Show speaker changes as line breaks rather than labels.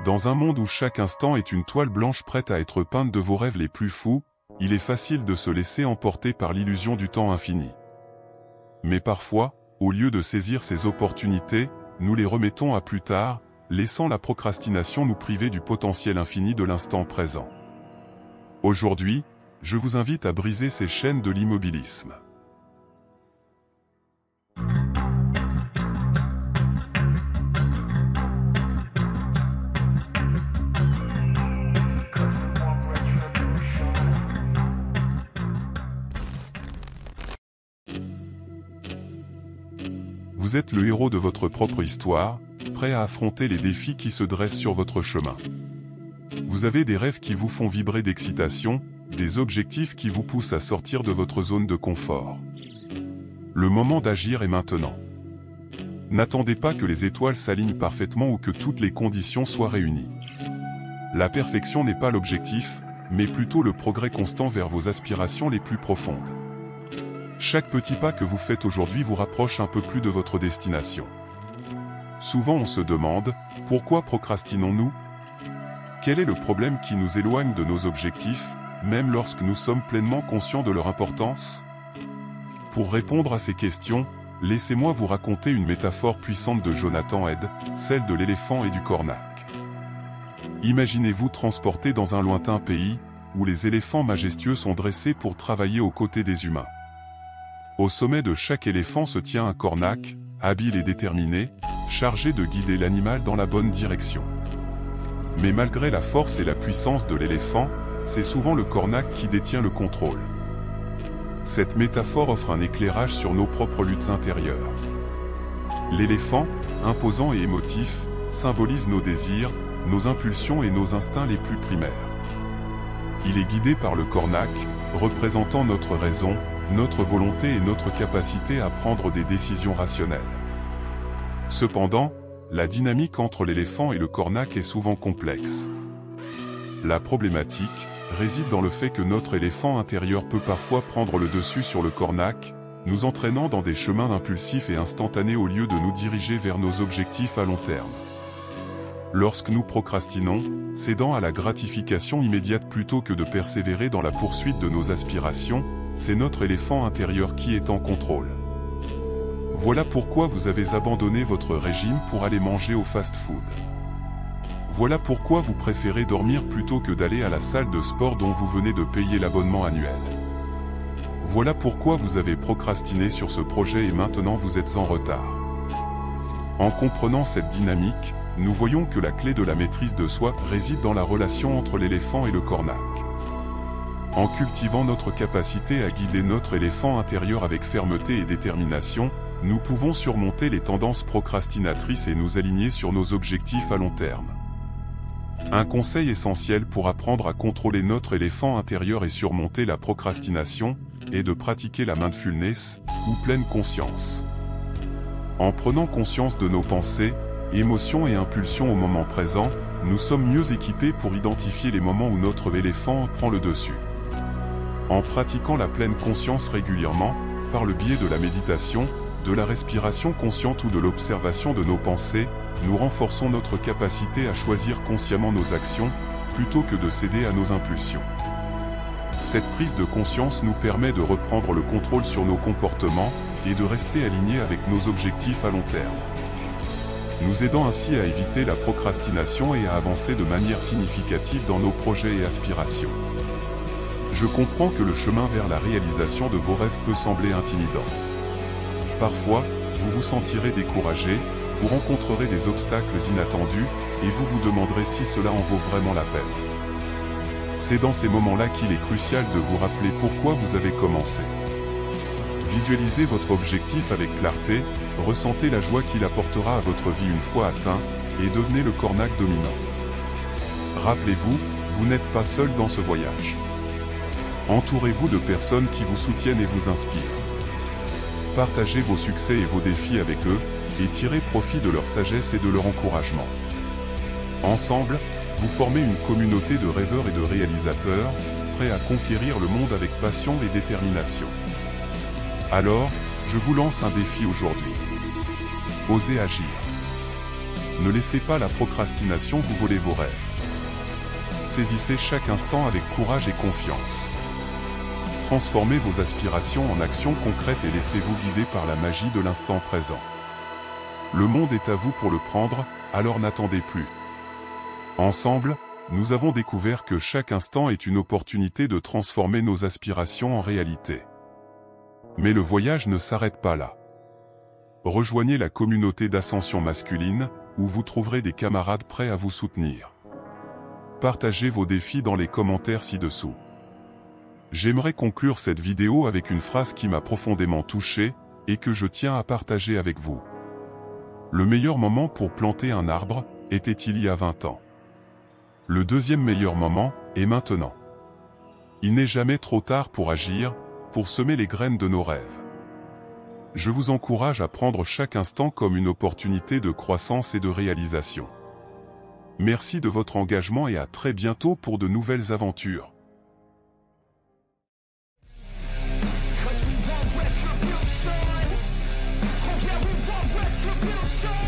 Dans un monde où chaque instant est une toile blanche prête à être peinte de vos rêves les plus fous, il est facile de se laisser emporter par l'illusion du temps infini. Mais parfois, au lieu de saisir ces opportunités, nous les remettons à plus tard, laissant la procrastination nous priver du potentiel infini de l'instant présent. Aujourd'hui, je vous invite à briser ces chaînes de l'immobilisme. Vous êtes le héros de votre propre histoire, prêt à affronter les défis qui se dressent sur votre chemin. Vous avez des rêves qui vous font vibrer d'excitation, des objectifs qui vous poussent à sortir de votre zone de confort. Le moment d'agir est maintenant. N'attendez pas que les étoiles s'alignent parfaitement ou que toutes les conditions soient réunies. La perfection n'est pas l'objectif, mais plutôt le progrès constant vers vos aspirations les plus profondes. Chaque petit pas que vous faites aujourd'hui vous rapproche un peu plus de votre destination. Souvent on se demande, pourquoi procrastinons-nous ? Quel est le problème qui nous éloigne de nos objectifs, même lorsque nous sommes pleinement conscients de leur importance ? Pour répondre à ces questions, laissez-moi vous raconter une métaphore puissante de Jonathan Head, celle de l'éléphant et du cornac. Imaginez-vous transporté dans un lointain pays, où les éléphants majestueux sont dressés pour travailler aux côtés des humains. Au sommet de chaque éléphant se tient un cornac, habile et déterminé, chargé de guider l'animal dans la bonne direction. Mais malgré la force et la puissance de l'éléphant, c'est souvent le cornac qui détient le contrôle. Cette métaphore offre un éclairage sur nos propres luttes intérieures. L'éléphant, imposant et émotif, symbolise nos désirs, nos impulsions et nos instincts les plus primaires. Il est guidé par le cornac, représentant notre raison, notre volonté et notre capacité à prendre des décisions rationnelles. Cependant, la dynamique entre l'éléphant et le cornac est souvent complexe. La problématique réside dans le fait que notre éléphant intérieur peut parfois prendre le dessus sur le cornac, nous entraînant dans des chemins impulsifs et instantanés au lieu de nous diriger vers nos objectifs à long terme. Lorsque nous procrastinons, cédant à la gratification immédiate plutôt que de persévérer dans la poursuite de nos aspirations, c'est notre éléphant intérieur qui est en contrôle. Voilà pourquoi vous avez abandonné votre régime pour aller manger au fast-food. Voilà pourquoi vous préférez dormir plutôt que d'aller à la salle de sport dont vous venez de payer l'abonnement annuel. Voilà pourquoi vous avez procrastiné sur ce projet et maintenant vous êtes en retard. En comprenant cette dynamique, nous voyons que la clé de la maîtrise de soi réside dans la relation entre l'éléphant et le cornac. En cultivant notre capacité à guider notre éléphant intérieur avec fermeté et détermination, nous pouvons surmonter les tendances procrastinatrices et nous aligner sur nos objectifs à long terme. Un conseil essentiel pour apprendre à contrôler notre éléphant intérieur et surmonter la procrastination est de pratiquer la mindfulness, ou pleine conscience. En prenant conscience de nos pensées, émotions et impulsions au moment présent, nous sommes mieux équipés pour identifier les moments où notre éléphant prend le dessus. En pratiquant la pleine conscience régulièrement, par le biais de la méditation, de la respiration consciente ou de l'observation de nos pensées, nous renforçons notre capacité à choisir consciemment nos actions, plutôt que de céder à nos impulsions. Cette prise de conscience nous permet de reprendre le contrôle sur nos comportements, et de rester alignés avec nos objectifs à long terme. Nous aidant ainsi à éviter la procrastination et à avancer de manière significative dans nos projets et aspirations. Je comprends que le chemin vers la réalisation de vos rêves peut sembler intimidant. Parfois, vous vous sentirez découragé, vous rencontrerez des obstacles inattendus, et vous vous demanderez si cela en vaut vraiment la peine. C'est dans ces moments-là qu'il est crucial de vous rappeler pourquoi vous avez commencé. Visualisez votre objectif avec clarté, ressentez la joie qu'il apportera à votre vie une fois atteint, et devenez le cornac dominant. Rappelez-vous, vous n'êtes pas seul dans ce voyage. Entourez-vous de personnes qui vous soutiennent et vous inspirent. Partagez vos succès et vos défis avec eux, et tirez profit de leur sagesse et de leur encouragement. Ensemble, vous formez une communauté de rêveurs et de réalisateurs, prêts à conquérir le monde avec passion et détermination. Alors, je vous lance un défi aujourd'hui. Osez agir. ne laissez pas la procrastination vous voler vos rêves. Saisissez chaque instant avec courage et confiance. Transformez vos aspirations en actions concrètes et laissez-vous guider par la magie de l'instant présent. Le monde est à vous pour le prendre, alors n'attendez plus. Ensemble, nous avons découvert que chaque instant est une opportunité de transformer nos aspirations en réalité. Mais le voyage ne s'arrête pas là. Rejoignez la communauté d'ascension masculine, où vous trouverez des camarades prêts à vous soutenir. Partagez vos défis dans les commentaires ci-dessous. J'aimerais conclure cette vidéo avec une phrase qui m'a profondément touché, et que je tiens à partager avec vous. Le meilleur moment pour planter un arbre, était il y a 20 ans. Le deuxième meilleur moment, est maintenant. Il n'est jamais trop tard pour agir, pour semer les graines de nos rêves. Je vous encourage à prendre chaque instant comme une opportunité de croissance et de réalisation. Merci de votre engagement et à très bientôt pour de nouvelles aventures.
Retribution.